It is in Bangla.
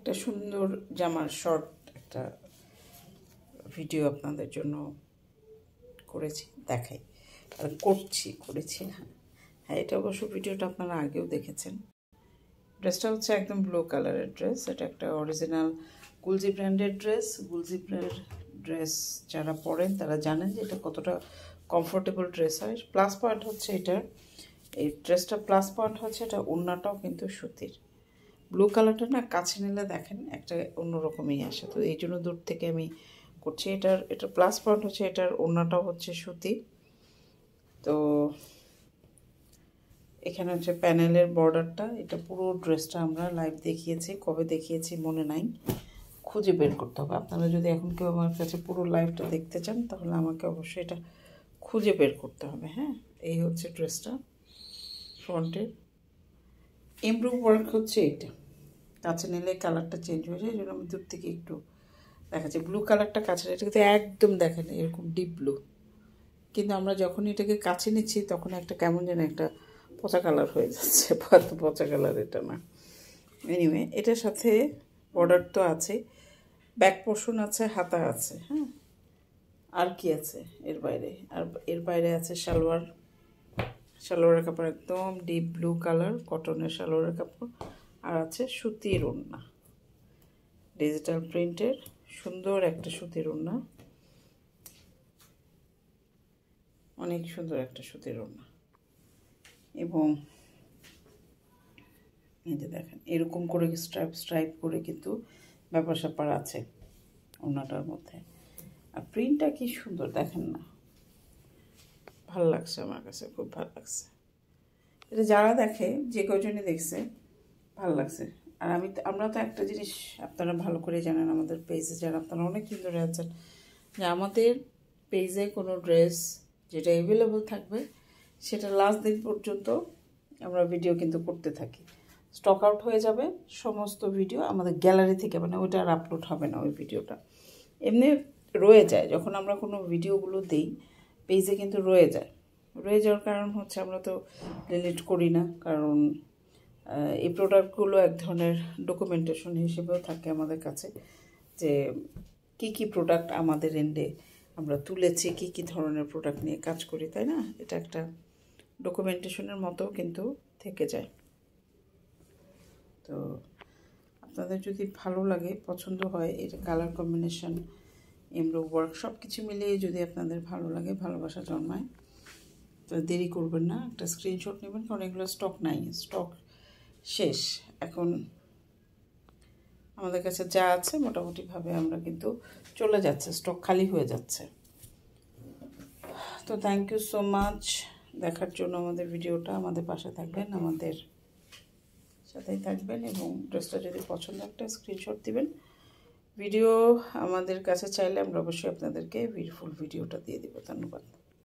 একটা সুন্দর জামার শর্ট একটা ভিডিও আপনাদের জন্য করেছি, দেখাই আর করেছি না। হ্যাঁ, এটা অবশ্য ভিডিওটা আপনারা আগেও দেখেছেন। ড্রেসটা হচ্ছে একদম ব্লু কালারের ড্রেস। এটা একটা অরিজিনাল গুলজি ব্র্যান্ডের ড্রেস। গুলজি ড্রেস যারা পরেন তারা জানেন যে এটা কতটা কমফোর্টেবল ড্রেস হয়। প্লাস পয়েন্ট হচ্ছে এটার, এই ড্রেসটা প্লাস পয়েন্ট হচ্ছে এটা ওড়নাটাও কিন্তু সুতির। ব্লু কালারটা না কাছে নিলে দেখেন একটা অন্যরকমই আসে, তো এই জন্য দূর থেকে আমি করছি। এটার প্লাস পয়েন্ট হচ্ছে এটার ওড়নাটাও হচ্ছে সুতি। তো এখানে হচ্ছে প্যানেলের বর্ডারটা, এটা পুরো ড্রেসটা আমরা লাইভ দেখিয়েছি, কবে দেখিয়েছি মনে নাই, খুঁজে বের করতে হবে। আপনারা যদি এখন কেউ আমার কাছে পুরো লাইভটা দেখতে চান তাহলে আমাকে অবশ্যই এটা খুঁজে বের করতে হবে। হ্যাঁ, এই হচ্ছে ড্রেসটা ফ্রন্টের। এমব্রু ওয়ার্ক হচ্ছে এটা, কাছে নিলে কালারটা চেঞ্জ হয়ে যায়, এই জন্য আমি দূর থেকে একটু দেখাচ্ছি। ব্লু কালারটা কাছে, এটা কিন্তু একদম দেখেন এরকম ডিপ ব্লু, কিন্তু আমরা যখন এটাকে কাছে নিচ্ছি তখন একটা কেমন যেন একটা পচা কালার হয়ে যাচ্ছে। পচা কালার এটা না। এনিওয়ে, এটার সাথে বর্ডার তো আছে, ব্যাক পোর্শন আছে, হাতা আছে। হ্যাঁ, আর কি আছে এর বাইরে? আর এর বাইরে আছে সালোয়ারের কাপড় একদম ডিপ ব্লু কালার, কটনের সালোয়ারের কাপড়, আর আছে সুতির ওড়না, ডিজিটাল প্রিন্টের সুন্দর একটা সুতির ওড়না, অনেক সুন্দর একটা সুতির ওড়না। এবং এই যে দেখেন এরকম করে স্ট্রাইপ করে কিন্তু ব্যাপার স্যাপার আছে ওড়নাটার মধ্যে। আর প্রিন্টটা কি সুন্দর দেখেন না, ভালো লাগছে আমার কাছে, খুব ভালো লাগছে। এটা যারা দেখে, যে কয়জনই দেখছে, ভালো লাগছে। আর আমরা তো একটা জিনিস আপনারা ভালো করে জানেন, আমাদের পেজে যারা আপনারা অনেক দিন ধরে আছেন, যে আমাদের পেজে কোনো ড্রেস যেটা অ্যাভেলেবল থাকবে সেটা লাস্ট দিন পর্যন্ত আমরা ভিডিও কিন্তু করতে থাকি। স্টক আউট হয়ে যাবে সমস্ত ভিডিও আমাদের গ্যালারি থেকে, মানে ওইটা আর আপলোড হবে না, ওই ভিডিওটা এমনি রয়ে যায়। যখন আমরা কোনো ভিডিওগুলো দিই পেজে কিন্তু রয়ে যাওয়ার কারণ হচ্ছে আমরা তো ডিলিট করি না, কারণ এই প্রোডাক্টগুলো এক ধরনের ডকুমেন্টেশন হিসেবেও থাকে আমাদের কাছে, যে কি প্রোডাক্ট আমাদের এন্ডে আমরা তুলেছি, কি ধরনের প্রোডাক্ট নিয়ে কাজ করি, তাই না? এটা একটা ডকুমেন্টেশনের মতো কিন্তু থেকে যায়। তো আপনাদের যদি ভালো লাগে, পছন্দ হয়, এটা কালার কম্বিনেশন, এমব্রো ওয়ার্ক সব কিছু মিলিয়ে যদি আপনাদের ভালো লাগে, ভালোবাসা জন্মায়, তো দেরি করবেন না, একটা স্ক্রিনশট নেবেন, কারণ এগুলো স্টক নাই, স্টক শেষ। এখন আমাদের কাছে যা আছে মোটামুটিভাবে আমরা কিন্তু চলে যাচ্ছে, স্টক খালি হয়ে যাচ্ছে। তো থ্যাংক ইউ সো মাচ দেখার জন্য আমাদের ভিডিওটা। আমাদের পাশে থাকবেন, আমাদের সাথেই থাকবেন, এবং ড্রেসটা যদি পছন্দ একটা স্ক্রিনশট দিবেন। ভিডিও আমাদের কাছে চাইলে আমরা অবশ্যই আপনাদেরকে ফুল ভিডিওটা দিয়ে দেব। ধন্যবাদ।